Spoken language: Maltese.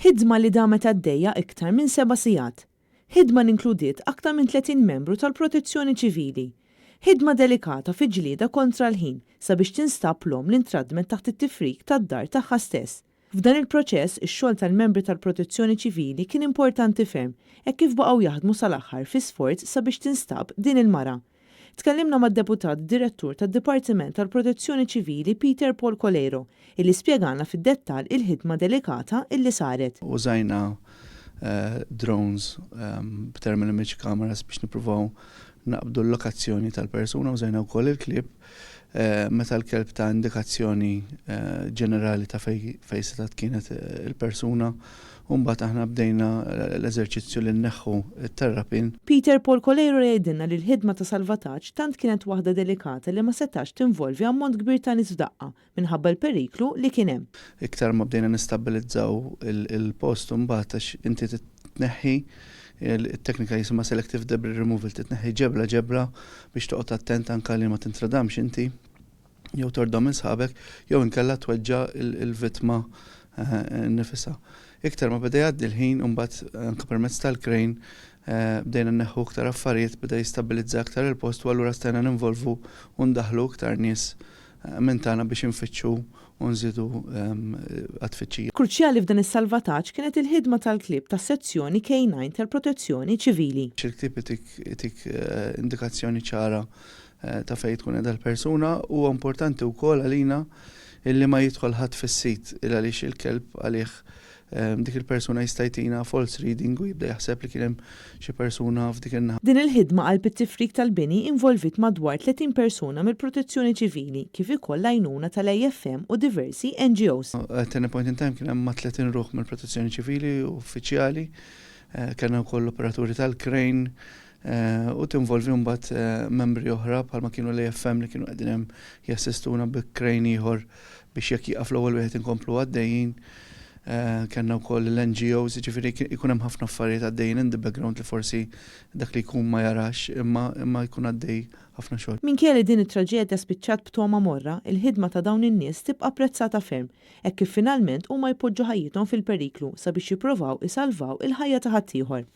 Ħidma li damet għaddejja iktar minn 7 sigħat. Ħidma inkludiet aktar minn 30 membru tal-Protezzjoni Ċivili. Ħidma delikata fi ġlieda kontra l-ħin sabiex tinstab l-om li ntradmet taħt it-tifrik tad-dar tagħha stess. F'dan il-proċess, ix-xogħol tal-membri tal-Protezzjoni Ċivili kien importanti ferm, hekk kif baqgħu jaħdmu sal-aħħar fi sforz sabiex tinstab din il-mara. Tkellimna mad-deputat direttur tad-Dipartiment tal-Protezzjoni Ċivili Peter Paul Colero, illi spjegana fid-dettall il-ħidma delikata illi saret. Użajna drones b'thermal image cameras biex nippruvaw naqbdu l-lokazzjoni tal-persuna, użajna wkoll il-klip meta l-kelb ta' indikazzjoni ġenerali ta' fej setat kienet il-persuna. Mbagħad aħna bdejna l-eżerċizzju li nneħħu t-terrapin. Peter Paul Colero jgħidilna li l-ħidma ta' salvataġġ tant kienet waħda delikata li ma setax tinvolvi ammont kbir ta' nies f'daqqa minħabba l-periklu li kien hemm. Iktar ma bdejna nistabbilizzaw il-post mbagħad għax inti titneħħi il-teknika jisimha selective debris removal, titneħħi ġebla biex toqgħod attent anke li ma tintradamx inti jew tordhom insħabek jew inkella tweġġa' il-vittma nifisha. Iktar ma beda jgħaddi l-ħin mbagħad anke permezz tal-krejn bdejna nneħħu aktar affarijiet, beda jistabilizza aktar il-post u allura stajna ninvolvu u ndaħlu aktar nies minn tagħna biex infittxu u nżidu għat-tfittxija. Kruċjali f'dan is-salvataġġ kienet il-ħidma tal-klib tas-sezzjoni K9 tal-Protezzjoni Ċivili. Il-klib itik indikazzjoni ċara ta' fejn tkun qiegħda l-persuna u importanti wkoll għalina illi ma jidħol ħadd fis-sit il għaliex il-kelb għalih dik il-persuna jistajtina false reading u jibda jaħseb li kien hemm xi persuna f'dik in-naħa. Din il-ħidma qalb it-tifrik tal-bini involvit madwar 30 persuna mill-Protezzjoni Ċivili kif ukoll għajnuna tal-AFM u diversi NGOs. At any point in time kien hemm ma' 30 ruħ mill-Protezzjoni Ċivili u uffiċjali, kellna wkoll operaturi tal-krejn u tinvolvi mbagħad membri oħra bħalma kienu l-AFM li kienu qegħdin hemm jassistuna bi krejn ieħor biex jekk jieqaf l-ewwel wieħed inkomplu għaddejjin. Kenna wkoll l-NGOs, ġifieri ikun hemm ħafna affarijiet għaddejjin in the background li forsi dak li jkun ma jarax imma jkun għaddej ħafna xogħol. Minkejja li din it-traġedja spiċċat b'toma morra, il-ħidma ta' dawn in-nies tibqa' apprezzata ferm, hekk kif finalment huma jpoġġu ħajjithom fil-periklu sabiex jippruvaw isalvaw il-ħajja ta' ħaddieħor.